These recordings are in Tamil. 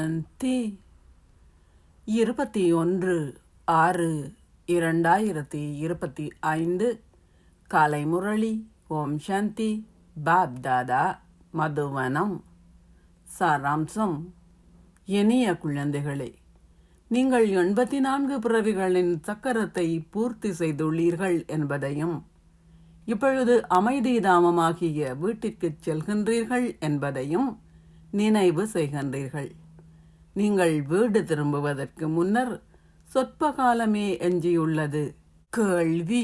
சாந்தி. 21/6/2025 காலை முரளி. ஓம் சாந்தி. பாப் தாதா மதுவனம். சாராம்சம். இனிய குழந்தைகளே, நீங்கள் 84 பிறவிகளின் சக்கரத்தை பூர்த்தி செய்துள்ளீர்கள் என்பதையும் இப்பொழுது அமைதி தாமமாகிய வீட்டிற்கு செல்கின்றீர்கள் என்பதையும் நினைவு செய்கின்றீர்கள். நீங்கள் வீடு திரும்புவதற்கு முன்னர் சொற்ப காலமே எஞ்சியுள்ளது. கேள்வி: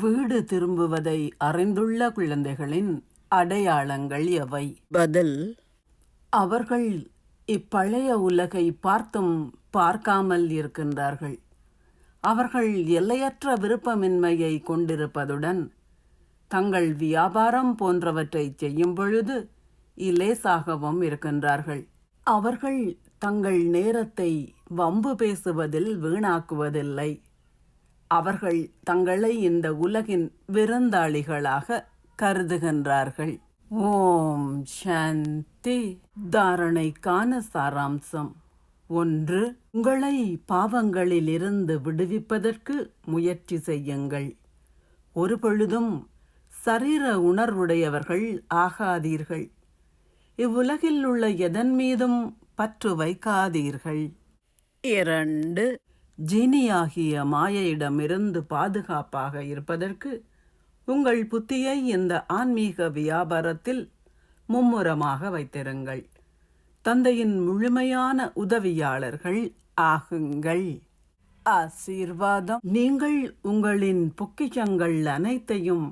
வீடு திரும்புவதை அறிந்துள்ள குழந்தைகளின் அடையாளங்கள் எவை? பதில்: அவர்கள் இப்பழைய உலகை பார்த்தும் பார்க்காமல் இருக்கின்றார்கள். அவர்கள் எல்லையற்ற விருப்பமின்மையை கொண்டிருப்பதுடன் தங்கள் வியாபாரம் போன்றவற்றை செய்யும் பொழுது இலேசாகவும் இருக்கின்றார்கள். அவர்கள் தங்கள் நேரத்தை வம்பு பேசுவதில் வீணாக்குவதில்லை. அவர்கள் தங்களை இந்த உலகின் விருந்தாளிகளாக கருதுகின்றார்கள். ஓம் சாந்தி. தாரணைக்கான சாராம்சம். 1. உங்களை பாவங்களிலிருந்து விடுவிப்பதற்கு முயற்சி செய்யுங்கள். ஒரு பொழுதும் சரீர உணர்வுடையவர்கள் ஆகாதீர்கள். இவ்வுலகில் உள்ள எதன் மீதும் பற்று வைக்காதீர்கள். 2. ஜீனியாகிய மாயையிடமிருந்து பாதுகாப்பாக இருப்பதற்கு உங்கள் புத்தியை இந்த ஆன்மீக வியாபாரத்தில் மும்முரமாக வைத்திருங்கள். தந்தையின் முழுமையான உதவியாளர்கள் ஆகுங்கள். ஆசீர்வாதம். நீங்கள் உங்களின் பொக்கிஷங்கள் அனைத்தையும்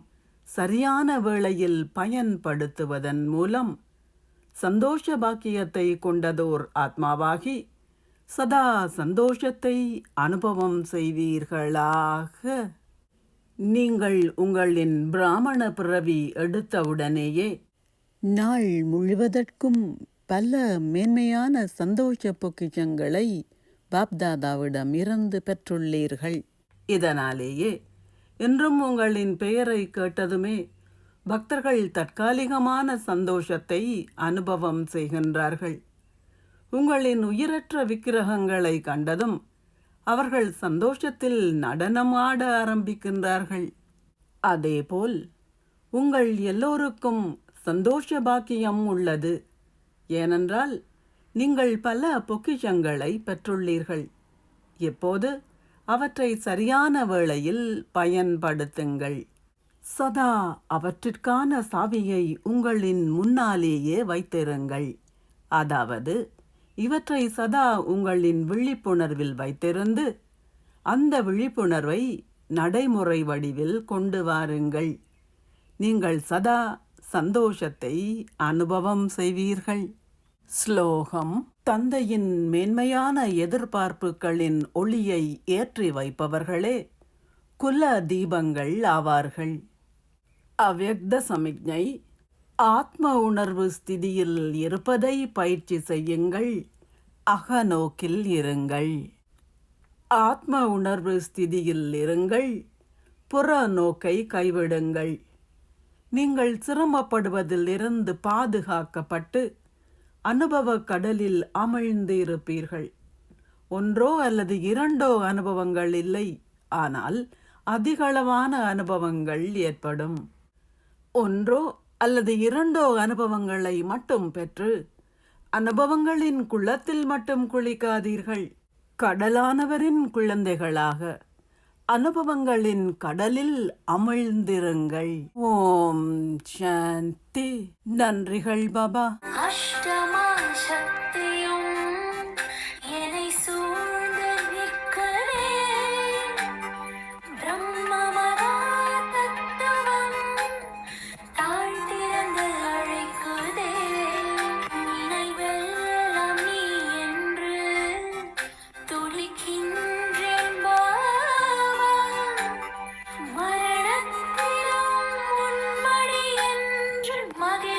சரியான வேளையில் பயன்படுத்துவதன் மூலம் சந்தோஷ பாக்கியத்தை கொண்டதோர் ஆத்மாவாகி சதா சந்தோஷத்தை அனுபவம் செய்வீர்களாக. நீங்கள் உங்களின் பிராமண பிறவி எடுத்தவுடனேயே நாள் முழுவதற்கும் பல மேன்மையான சந்தோஷ பொக்கிஷங்களை பாப்தாதாவிடம் இருந்து பெற்றுள்ளீர்கள். இதனாலேயே இன்றும் உங்களின் பெயரை கேட்டதுமே பக்தர்கள் தற்காலிகமான சந்தோஷத்தை அனுபவம் செய்கின்றார்கள். உங்களின் உயிரற்ற விக்கிரகங்களை கண்டதும் அவர்கள் சந்தோஷத்தில் நடனமாட ஆரம்பிக்கின்றார்கள். அதேபோல் உங்கள் எல்லோருக்கும் சந்தோஷ பாக்கியம் உள்ளது. ஏனென்றால் நீங்கள் பல பொக்கிஷங்களை பெற்றுள்ளீர்கள். எப்போது அவற்றை சரியான வேளையில் பயன்படுத்துங்கள். சதா அவற்றிற்கான சாவியை உங்களின் முன்னாலேயே வைத்திருங்கள். அதாவது இவற்றை சதா உங்களின் விழிப்புணர்வில் வைத்திருந்து அந்த விழிப்புணர்வை நடைமுறை வடிவில் கொண்டு வாருங்கள். நீங்கள் சதா சந்தோஷத்தை அனுபவம் செய்வீர்கள். ஸ்லோகம். தந்தையின் மேன்மையான எதிர்பார்ப்புகளின் ஒளியை ஏற்றி வைப்பவர்களே குல தீபங்கள் ஆவார்கள். அவ்யக்த சமிக்ஞை. ஆத்ம உணர்வு ஸ்திதியில் இருப்பதை பயிற்சி செய்யுங்கள். அகநோக்கில் இருங்கள். ஆத்ம உணர்வு ஸ்திதியில் இருங்கள். புற நோக்கை கைவிடுங்கள். நீங்கள் சிரமப்படுவதிலிருந்து பாதுகாக்கப்பட்டு அனுபவ கடலில் அமிழ்ந்து இருப்பீர்கள். ஒன்றோ அல்லது இரண்டோ அனுபவங்கள் இல்லை, ஆனால் அதிகளவான அனுபவங்கள் ஏற்படும். ஒன்றோ அல்லது இரண்டோ அனுபவங்களை மட்டும் பெற்று அனுபவங்களின் குளத்தில் மட்டும் குளிக்காதீர்கள். கடலானவரின் குழந்தைகளாக அனுபவங்களின் கடலில் அமிழ்ந்திருங்கள். ஓம் சாந்தி. நன்றிகள் பாபா. மகிழ்